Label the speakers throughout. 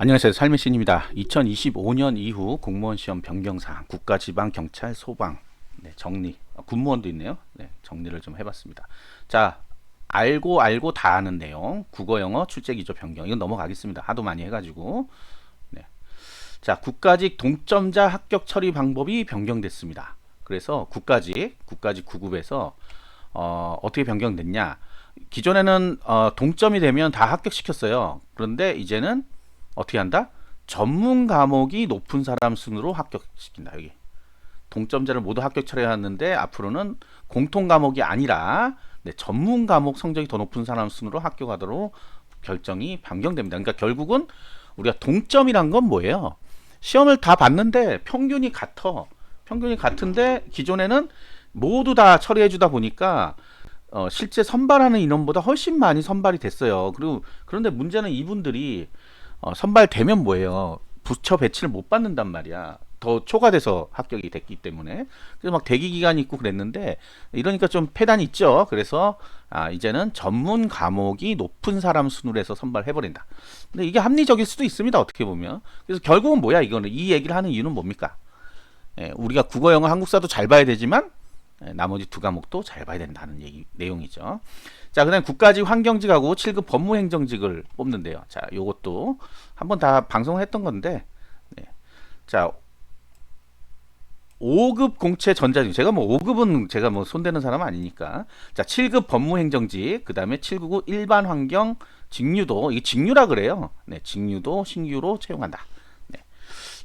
Speaker 1: 안녕하세요. 삶의 신입니다. 2025년 이후 공무원 시험 변경사항, 국가, 지방, 경찰, 소방, 네, 정리, 군무원도 있네요. 네, 정리를 좀 해봤습니다. 자, 알고 다 아는 내용, 국어, 영어, 출제, 기조, 변경. 이건 넘어가겠습니다. 하도 많이 해가지고. 네. 자, 국가직 동점자 합격 처리 방법이 변경됐습니다. 그래서 국가직 9급에서 어떻게 변경됐냐? 기존에는 동점이 되면 다 합격시켰어요. 그런데 이제는 어떻게 한다? 전문 과목이 높은 사람 순으로 합격시킨다. 여기 동점자를 모두 합격 처리하는데 앞으로는 공통 과목이 아니라 네, 전문 과목 성적이 더 높은 사람 순으로 합격하도록 결정이 변경됩니다. 그러니까 결국은 우리가 동점이란 건 뭐예요? 시험을 다 봤는데 평균이 같아. 평균이 같은데 기존에는 모두 다 처리해 주다 보니까 실제 선발하는 인원보다 훨씬 많이 선발이 됐어요. 그리고 그런데 문제는 이분들이 선발되면 뭐예요? 부처 배치를 못 받는단 말이야. 더 초과돼서 합격이 됐기 때문에. 그래서 막 대기 기간이 있고 그랬는데 이러니까 좀 폐단이 있죠. 그래서 이제는 전문 과목이 높은 사람 순으로 해서 선발해버린다. 근데 이게 합리적일 수도 있습니다. 어떻게 보면. 그래서 결국은 뭐야 이거는 이 얘기를 하는 이유는 뭡니까? 우리가 국어, 영어, 한국사도 잘 봐야 되지만 나머지 두 과목도 잘 봐야 된다는 얘기 내용이죠. 자, 그다음 국가직 환경직하고 7급 법무행정직을 뽑는데요. 자, 요것도 한번 다 방송했던 건데, 네. 자, 5급 공채 전자직. 제가 뭐 5급은 제가 뭐 손대는 사람 아니니까. 자, 7급 법무행정직, 그다음에 799 일반 환경 직류도, 이게 직류라 그래요. 네, 직류도 신규로 채용한다. 네.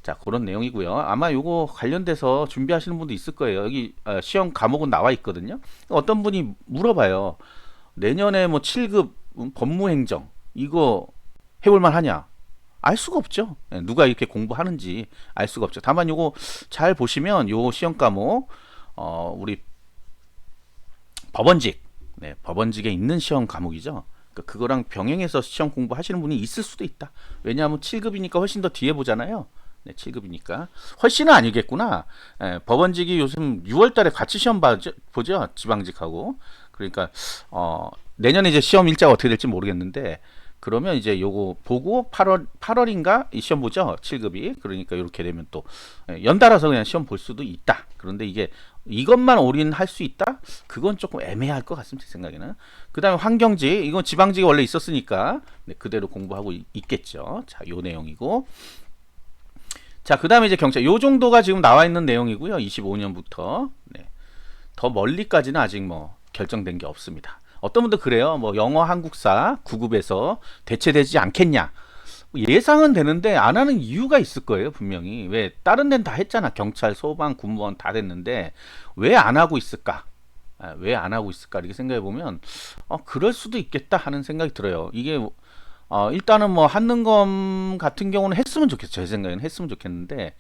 Speaker 1: 자, 그런 내용이고요. 아마 요거 관련돼서 준비하시는 분도 있을 거예요. 여기 시험 과목은 나와 있거든요. 어떤 분이 물어봐요. 내년에 뭐 7급 법무행정 이거 해볼만 하냐? 알 수가 없죠. 누가 이렇게 공부하는지 알 수가 없죠. 다만 요거 잘 보시면 요 시험 과목 우리 법원직, 네, 법원직에 있는 시험 과목이죠. 그러니까 그거랑 병행해서 시험 공부하시는 분이 있을 수도 있다. 왜냐하면 7급이니까 훨씬 더 뒤에 보잖아요. 네, 7급이니까 훨씬은 아니겠구나. 법원직이 요즘 6월달에 같이 시험 보죠, 지방직하고. 그러니까 내년에 이제 시험 일자가 어떻게 될지 모르겠는데 그러면 이제 요거 보고 8월인가 이 시험 보죠, 7급이. 그러니까 이렇게 되면 또 연달아서 그냥 시험 볼 수도 있다. 그런데 이게 이것만 올인할 수 있다? 그건 조금 애매할 것 같습니다, 제 생각에는. 그 다음에 환경직, 이건 지방직이 원래 있었으니까 네, 그대로 공부하고 있겠죠. 자, 요 내용이고. 자, 그 다음에 이제 경찰. 요 정도가 지금 나와 있는 내용이고요. 25년부터. 네. 더 멀리까지는 아직 뭐 결정된 게 없습니다. 어떤 분도 그래요. 뭐 영어 한국사 9급에서 대체되지 않겠냐. 예상은 되는데 안 하는 이유가 있을 거예요, 분명히. 왜 다른 데는 다 했잖아. 경찰, 소방, 군무원 다 됐는데 왜 안 하고 있을까? 왜 안 하고 있을까? 이렇게 생각해 보면 그럴 수도 있겠다 하는 생각이 들어요. 이게 일단은 뭐 한능검 같은 경우는 했으면 좋겠죠. 제 생각에는 했으면 좋겠는데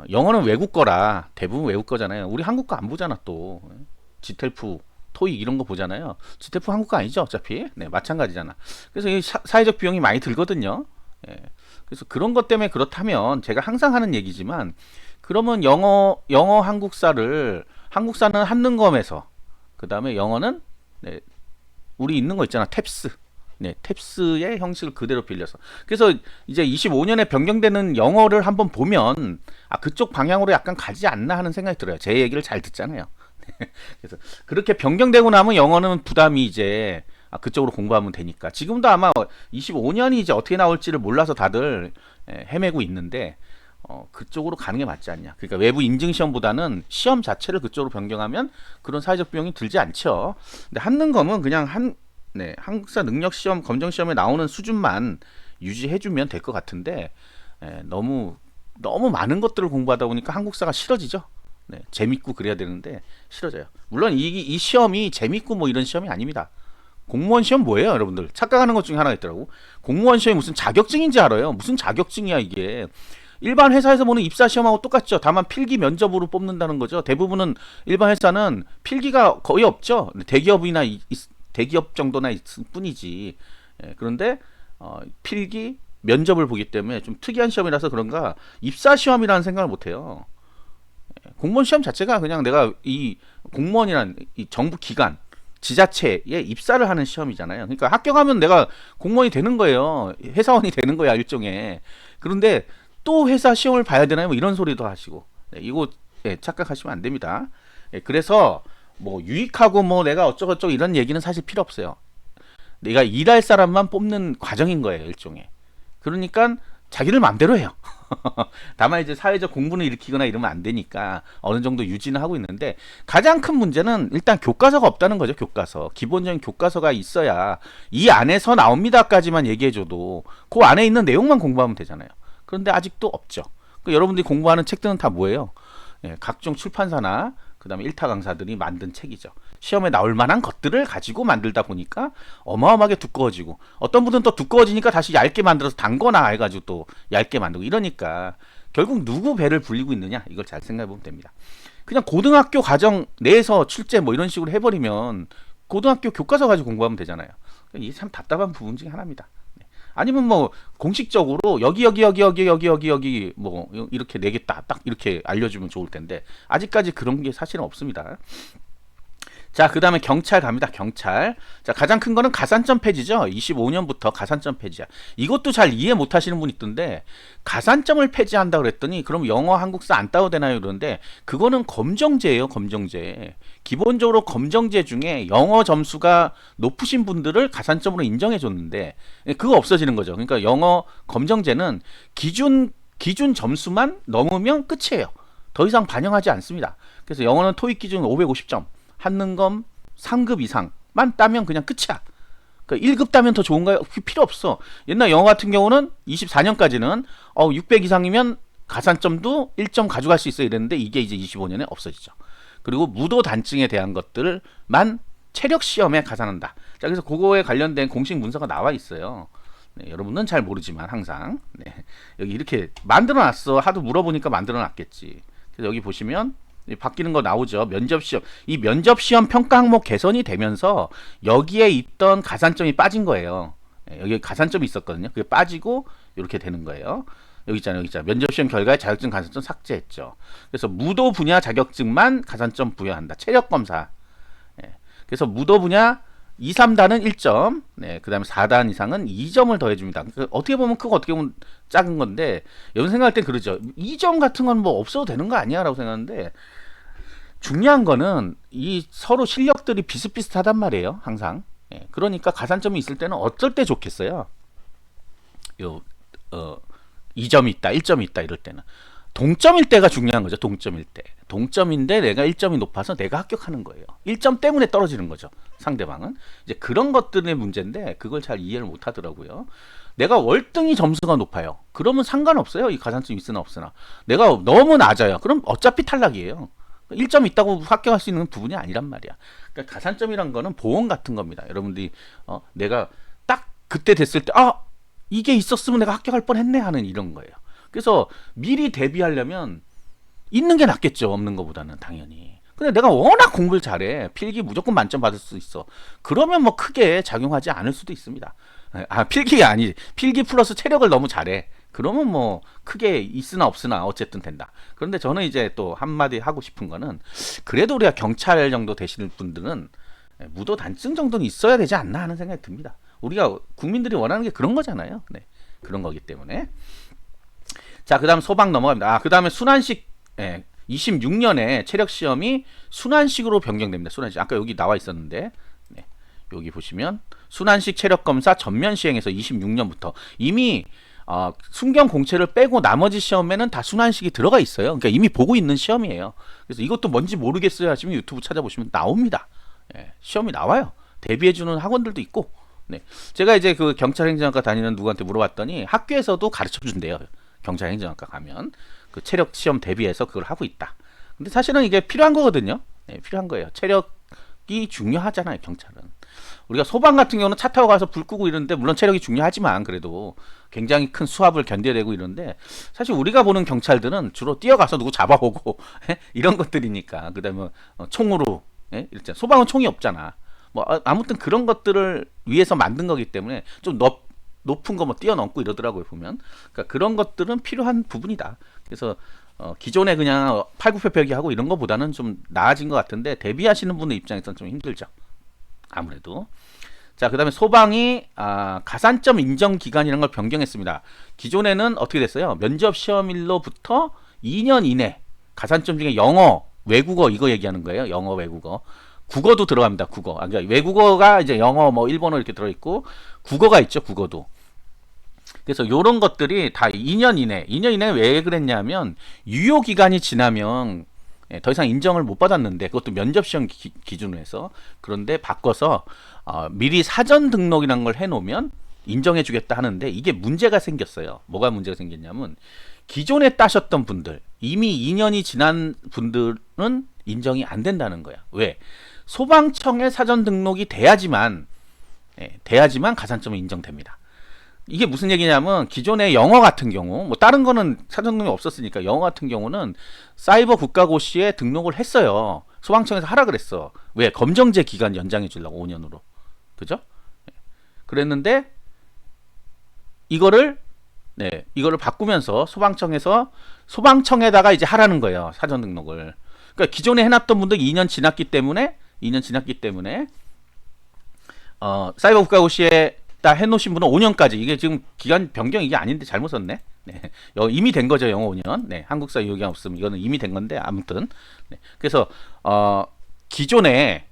Speaker 1: 영어는 외국 거라 대부분 외국 거잖아요. 우리 한국 거 안 보잖아 또. 지텔프, 토익 이런 거 보잖아요. 지텔프 한국 거 아니죠 어차피. 네, 마찬가지잖아. 그래서 이 사회적 비용이 많이 들거든요. 예. 그래서 그런 것 때문에 그렇다면 제가 항상 하는 얘기지만 그러면 영어 한국사는 한능검에서 그 다음에 영어는 네, 우리 있는 거 있잖아 탭스. 네, 탭스의 형식을 그대로 빌려서. 그래서 이제 25년에 변경되는 영어를 한번 보면 그쪽 방향으로 약간 가지 않나 하는 생각이 들어요. 제 얘기를 잘 듣잖아요. 그래서 그렇게 변경되고 나면 영어는 부담이 이제 그쪽으로 공부하면 되니까. 지금도 아마 25년이 이제 어떻게 나올지를 몰라서 다들 헤매고 있는데 그쪽으로 가는 게 맞지 않냐. 그러니까 외부 인증 시험보다는 시험 자체를 그쪽으로 변경하면 그런 사회적 비용이 들지 않죠. 근데 한능검은 그냥 네, 한국사 능력 시험, 검정 시험에 나오는 수준만 유지해주면 될 것 같은데 너무 많은 것들을 공부하다 보니까 한국사가 싫어지죠. 네, 재밌고 그래야 되는데 싫어져요. 물론 이 시험이 재밌고 뭐 이런 시험이 아닙니다. 공무원 시험 뭐예요, 여러분들? 착각하는 것 중에 하나가 있더라고. 공무원 시험이 무슨 자격증인지 알아요? 무슨 자격증이야 이게? 일반 회사에서 보는 입사 시험하고 똑같죠. 다만 필기 면접으로 뽑는다는 거죠. 대부분은 일반 회사는 필기가 거의 없죠. 대기업 정도나 있을 뿐이지. 그런데 필기 면접을 보기 때문에 좀 특이한 시험이라서 그런가 입사 시험이라는 생각을 못해요. 공무원 시험 자체가 그냥 내가 이 공무원이란 이 정부 기관 지자체에 입사를 하는 시험이잖아요. 그러니까 합격하면 내가 공무원이 되는 거예요. 회사원이 되는 거야, 일종의. 그런데 또 회사 시험을 봐야 되나요? 뭐 이런 소리도 하시고. 네, 이거 착각하시면 안 됩니다. 그래서 뭐 유익하고 뭐 내가 어쩌고저쩌고 이런 얘기는 사실 필요 없어요. 내가 일할 사람만 뽑는 과정인 거예요, 일종의. 그러니까 자기들 마음대로 해요. 다만 이제 사회적 공분을 일으키거나 이러면 안 되니까 어느 정도 유지는 하고 있는데, 가장 큰 문제는 일단 교과서가 없다는 거죠. 교과서. 기본적인 교과서가 있어야 이 안에서 나옵니다까지만 얘기해줘도 그 안에 있는 내용만 공부하면 되잖아요. 그런데 아직도 없죠. 여러분들이 공부하는 책들은 다 뭐예요? 각종 출판사나 그 다음에 일타 강사들이 만든 책이죠. 시험에 나올 만한 것들을 가지고 만들다 보니까 어마어마하게 두꺼워지고, 어떤 분은 또 두꺼워지니까 다시 얇게 만들어서 담거나 해가지고 또 얇게 만들고, 이러니까 결국 누구 배를 불리고 있느냐, 이걸 잘 생각해 보면 됩니다. 그냥 고등학교 과정 내에서 출제 뭐 이런 식으로 해버리면 고등학교 교과서 가지고 공부하면 되잖아요. 이게 참 답답한 부분 중에 하나입니다. 아니면 뭐 공식적으로 여기 뭐 이렇게 내겠다 딱 이렇게 알려주면 좋을 텐데, 아직까지 그런 게 사실은 없습니다. 자, 그 다음에 경찰 갑니다. 경찰. 자, 가장 큰 거는 가산점 폐지죠. 25년부터 가산점 폐지야. 이것도 잘 이해 못 하시는 분 있던데, 가산점을 폐지한다 그랬더니 그럼 영어 한국사 안 따도 되나요? 그러는데 그거는 검정제예요. 검정제. 기본적으로 검정제 중에 영어 점수가 높으신 분들을 가산점으로 인정해 줬는데 그거 없어지는 거죠. 그러니까 영어 검정제는 기준 점수만 넘으면 끝이에요. 더 이상 반영하지 않습니다. 그래서 영어는 토익 기준 550점, 한능검 3급 이상만 따면 그냥 끝이야. 그러니까 1급 따면 더 좋은가요? 필요 없어. 옛날 영어 같은 경우는 24년까지는 600 이상이면 가산점도 1점 가져갈 수 있어 이랬는데, 이게 이제 25년에 없어지죠. 그리고 무도 단증에 대한 것들만 체력 시험에 가산한다. 자, 그래서 그거에 관련된 공식 문서가 나와 있어요. 네, 여러분은 잘 모르지만 항상 여기 이렇게 만들어놨어. 하도 물어보니까 만들어놨겠지. 그래서 여기 보시면 바뀌는 거 나오죠. 면접시험. 이 면접시험 평가 항목 개선이 되면서 여기에 있던 가산점이 빠진 거예요. 여기 가산점이 있었거든요. 그게 빠지고 이렇게 되는 거예요. 여기 있잖아요. 면접시험 결과에 자격증 가산점 삭제했죠. 그래서 무도 분야 자격증만 가산점 부여한다. 체력검사. 그래서 무도 분야 2, 3단은 1점, 그 다음에 4단 이상은 2점을 더해줍니다. 그러니까 어떻게 보면 크고 어떻게 보면 작은 건데, 여러분 생각할 때 그러죠. 2점 같은 건 뭐 없어도 되는 거 아니야? 라고 생각하는데, 중요한 거는 이 서로 실력들이 비슷비슷하단 말이에요. 항상. 그러니까 가산점이 있을 때는 어쩔 때 좋겠어요. 2점이 있다, 1점이 있다 이럴 때는. 동점일 때가 중요한 거죠. 동점일 때. 동점인데 내가 1점이 높아서 내가 합격하는 거예요. 1점 때문에 떨어지는 거죠. 상대방은. 이제 그런 것들의 문제인데 그걸 잘 이해를 못 하더라고요. 내가 월등히 점수가 높아요. 그러면 상관없어요. 이 가산점 있으나 없으나. 내가 너무 낮아요. 그럼 어차피 탈락이에요. 1점 있다고 합격할 수 있는 부분이 아니란 말이야. 그러니까 가산점이란 거는 보험 같은 겁니다. 여러분들이 내가 딱 그때 됐을 때 이게 있었으면 내가 합격할 뻔했네 하는 이런 거예요. 그래서 미리 대비하려면 있는 게 낫겠죠. 없는 것보다는 당연히. 근데 내가 워낙 공부를 잘해. 필기 무조건 만점 받을 수 있어. 그러면 뭐 크게 작용하지 않을 수도 있습니다. 필기가 아니지. 필기 플러스 체력을 너무 잘해. 그러면 뭐 크게 있으나 없으나 어쨌든 된다. 그런데 저는 이제 또 한마디 하고 싶은 거는, 그래도 우리가 경찰 정도 되시는 분들은 무도 단증 정도는 있어야 되지 않나 하는 생각이 듭니다. 우리가 국민들이 원하는 게 그런 거잖아요. 네, 그런 거기 때문에. 자, 그 다음 소방 넘어갑니다. 그 다음에 순환식, 26년에 체력 시험이 순환식으로 변경됩니다. 순환식. 아까 여기 나와 있었는데, 여기 보시면 순환식 체력 검사 전면 시행해서 26년부터 이미 순경 공채를 빼고 나머지 시험에는 다 순환식이 들어가 있어요. 그러니까 이미 보고 있는 시험이에요. 그래서 이것도 뭔지 모르겠어요 하시면 유튜브 찾아보시면 나옵니다. 시험이 나와요. 대비해주는 학원들도 있고. 제가 이제 그 경찰행정학과 다니는 누구한테 물어봤더니 학교에서도 가르쳐 준대요. 경찰행정학과 가면 그 체력 시험 대비해서 그걸 하고 있다. 근데 사실은 이게 필요한 거거든요. 필요한 거예요. 체력이 중요하잖아요. 경찰은. 우리가 소방 같은 경우는 차 타고 가서 불 끄고 이러는데, 물론 체력이 중요하지만 그래도 굉장히 큰 수압을 견뎌야 되고 이런데, 사실 우리가 보는 경찰들은 주로 뛰어가서 누구 잡아오고 이런 것들이니까. 그 다음에 총으로, 소방은 총이 없잖아. 뭐 아무튼 그런 것들을 위해서 만든 거기 때문에 좀 높은 거 뭐 뛰어넘고 이러더라고요, 보면. 그러니까 그런 것들은 필요한 부분이다. 그래서 기존에 그냥 팔굽혀펴기 하고 이런 거보다는 좀 나아진 것 같은데, 대비하시는 분의 입장에서는 좀 힘들죠. 아무래도. 자, 그 다음에 소방이 가산점 인정 기간이라는 걸 변경했습니다. 기존에는 어떻게 됐어요? 면접 시험일로부터 2년 이내 가산점 중에 영어, 외국어 이거 얘기하는 거예요. 영어, 외국어. 국어도 들어갑니다. 국어. 그러니까 외국어가 이제 영어, 뭐 일본어 이렇게 들어있고 국어가 있죠. 국어도. 그래서 요런 것들이 다 2년 이내. 2년 이내 왜 그랬냐면 유효 기간이 지나면 더 이상 인정을 못 받았는데 그것도 면접 시험 기준으로 해서 그런데 바꿔서 미리 사전 등록이라는 걸 해놓으면 인정해주겠다 하는데 이게 문제가 생겼어요. 뭐가 문제가 생겼냐면 기존에 따셨던 분들 이미 2년이 지난 분들은 인정이 안 된다는 거야. 왜? 소방청에 사전 등록이 돼야지만 가산점이 인정됩니다. 이게 무슨 얘기냐면 기존에 영어 같은 경우 뭐 다른 거는 사전 등록이 없었으니까 영어 같은 경우는 사이버 국가고시에 등록을 했어요. 소방청에서 하라 그랬어. 왜? 검정제 기간 연장해 주려고 5년으로. 그죠? 그랬는데 이거를 바꾸면서 소방청에다가 이제 하라는 거예요. 사전 등록을. 그러니까 기존에 해놨던 분들 2년 지났기 때문에 사이버 국가고시에 다 해놓으신 분은 5년까지 이게 지금 기간 변경 이게 아닌데 잘못 썼네. 네. 이미 된 거죠. 영어 5년. 네. 한국사 유효기간 없으면 이거는 이미 된 건데 아무튼. 네. 그래서 기존에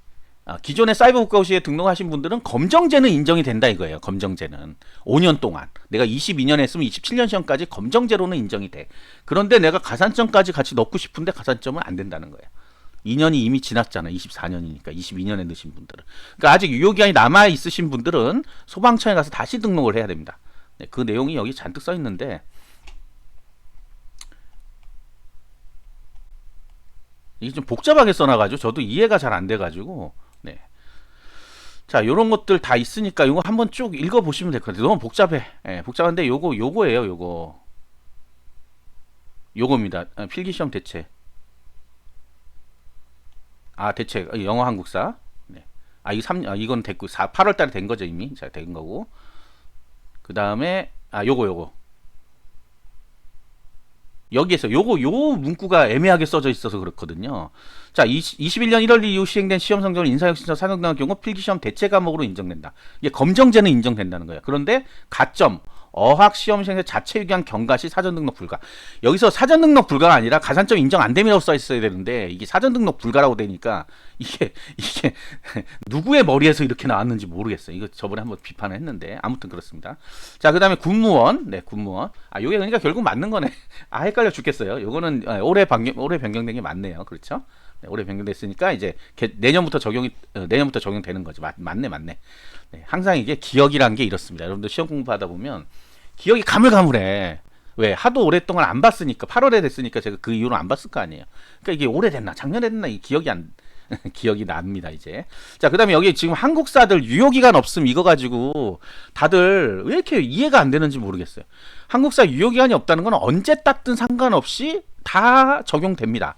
Speaker 1: 사이버 국가고시에 등록하신 분들은 검정제는 인정이 된다 이거예요. 검정제는 5년 동안 내가 22년 했으면 27년 시험까지 검정제로는 인정이 돼. 그런데 내가 가산점까지 같이 넣고 싶은데 가산점은 안 된다는 거예요. 2년이 이미 지났잖아. 24년이니까 22년에 넣으신 분들은. 그러니까 아직 유효기간이 남아 있으신 분들은 소방청에 가서 다시 등록을 해야 됩니다. 네, 그 내용이 여기 잔뜩 써 있는데 이게 좀 복잡하게 써놔가지고 저도 이해가 잘 안 돼가지고 네. 자, 요런 것들 다 있으니까 요거 한번 쭉 읽어보시면 될 것 같아요. 너무 복잡해. 네, 복잡한데 요거예요. 요겁니다. 필기시험 대체. 대체 영어 한국사. 네. 이건 됐고 8월 달에 된 거죠, 이미. 자, 된 거고. 그다음에 요거. 여기에서 요 문구가 애매하게 써져 있어서 그렇거든요. 자, 21년 1월 이후 시행된 시험 성적을 인사혁신처 사정당할 경우 필기시험 대체 과목으로 인정된다. 이게 검정제는 인정된다는 거예요. 그런데 가점 어학 시험 시행자 자체 유기한 경과 시 사전 등록 불가. 여기서 사전 등록 불가가 아니라 가산점 인정 안 됨이라고 써 있어야 되는데 이게 사전 등록 불가라고 되니까 이게 누구의 머리에서 이렇게 나왔는지 모르겠어요. 이거 저번에 한번 비판을 했는데 아무튼 그렇습니다. 자, 그다음에 군무원. 네, 군무원. 요게 그러니까 결국 맞는 거네. 헷갈려 죽겠어요. 요거는 올해 변경된 게 맞네요. 그렇죠? 네, 올해 변경됐으니까 이제 내년부터 적용되는 거죠. 맞네. 네, 항상 이게 기억이란 게 이렇습니다. 여러분들 시험 공부하다 보면 기억이 가물가물해. 왜? 하도 오랫동안 안 봤으니까 8월에 됐으니까 제가 그 이후로 안 봤을 거 아니에요. 그러니까 이게 오래됐나 작년에 됐나 이 기억이 납니다 이제. 자, 그다음에 여기 지금 한국사들 유효기간 없음 이거 가지고 다들 왜 이렇게 이해가 안 되는지 모르겠어요. 한국사 유효기간이 없다는 건 언제 땄든 상관없이 다 적용됩니다.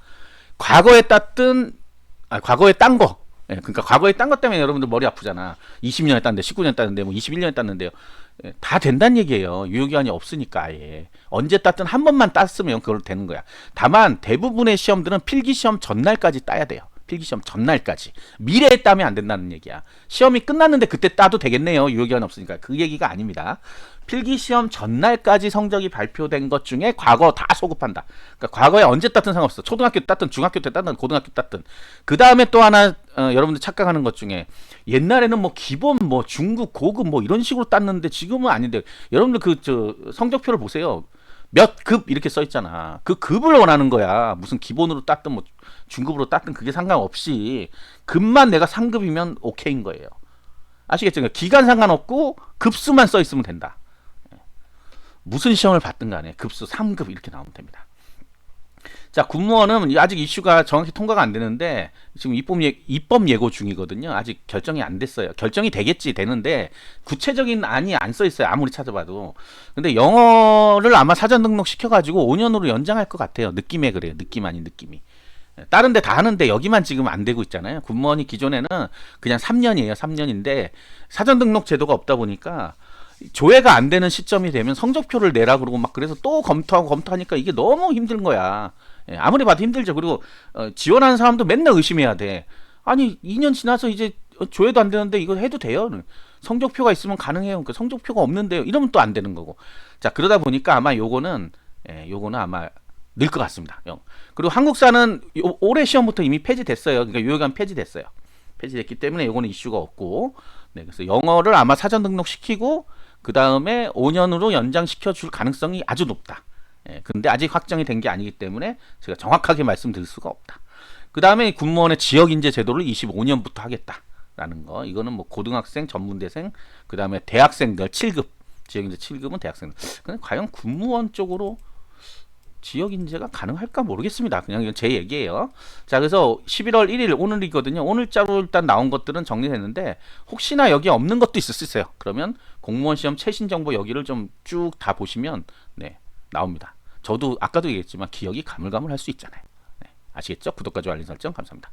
Speaker 1: 과거에 딴 거. 예, 그러니까 과거에 딴 것 때문에 여러분들 머리 아프잖아. 20년에 땄는데, 19년에 땄는데, 뭐 21년에 땄는데요. 예, 다 된다는 얘기예요. 유효기한이 없으니까 아예. 언제 땄든 한 번만 땄으면 그걸로 되는 거야. 다만 대부분의 시험들은 필기시험 전날까지 따야 돼요. 필기시험 전날까지. 미래에 따면 안 된다는 얘기야. 시험이 끝났는데 그때 따도 되겠네요. 유효기한 없으니까. 그 얘기가 아닙니다. 필기시험 전날까지 성적이 발표된 것 중에 과거 다 소급한다. 그러니까 과거에 언제 땄든 상관없어. 초등학교 땄든 중학교 때 땄든 고등학교 땄든. 그 다음에 또 하나 여러분들 착각하는 것 중에 옛날에는 뭐 기본 뭐 중급 고급 뭐 이런 식으로 땄는데 지금은 아닌데 여러분들 성적표를 보세요. 몇 급 이렇게 써 있잖아. 그 급을 원하는 거야. 무슨 기본으로 땄든 뭐 중급으로 땄든 그게 상관없이 급만 내가 상급이면 오케이인 거예요. 아시겠죠? 그러니까 기간 상관없고 급수만 써 있으면 된다. 무슨 시험을 받든 간에 급수 3급 이렇게 나오면 됩니다. 자, 군무원은 아직 이슈가 정확히 통과가 안 되는데 지금 입법 예고 중이거든요. 아직 결정이 안 됐어요. 결정이 되는데 구체적인 안이 안 써 있어요. 아무리 찾아봐도. 근데 영어를 아마 사전 등록 시켜가지고 5년으로 연장할 것 같아요. 느낌에 그래요. 느낌 아닌 느낌이. 다른 데 다 하는데 여기만 지금 안 되고 있잖아요. 군무원이 기존에는 그냥 3년이에요. 3년인데 사전 등록 제도가 없다 보니까 조회가 안 되는 시점이 되면 성적표를 내라 그러고 막 그래서 또 검토하니까 이게 너무 힘든 거야. 아무리 봐도 힘들죠. 그리고 지원하는 사람도 맨날 의심해야 돼. 아니 2년 지나서 이제 조회도 안 되는데 이거 해도 돼요. 성적표가 있으면 가능해요. 그러니까 성적표가 없는데요. 이러면 또 안 되는 거고. 자, 그러다 보니까 아마 요거는 아마 늘 것 같습니다. 그리고 한국사는 올해 시험부터 이미 폐지됐어요. 그러니까 요요간 폐지됐어요. 폐지됐기 때문에 요거는 이슈가 없고, 네, 그래서 영어를 아마 사전 등록시키고 그 다음에 5년으로 연장시켜 줄 가능성이 아주 높다. 근데 아직 확정이 된 게 아니기 때문에 제가 정확하게 말씀드릴 수가 없다. 그 다음에 군무원의 지역인재 제도를 25년부터 하겠다라는 거. 이거는 뭐 고등학생, 전문대생, 그 다음에 대학생들 7급, 지역인재 7급은 대학생들. 근데 과연 군무원 쪽으로 지역인재가 가능할까 모르겠습니다. 그냥 이건 제 얘기예요. 자, 그래서 11월 1일 오늘이거든요. 오늘자로 일단 나온 것들은 정리됐는데 혹시나 여기 없는 것도 있을 수 있어요. 그러면 공무원 시험 최신 정보 여기를 좀 쭉 다 보시면 네, 나옵니다. 저도 아까도 얘기했지만 기억이 가물가물할 수 있잖아요. 네, 아시겠죠? 구독과 좋아요 알림 설정 감사합니다.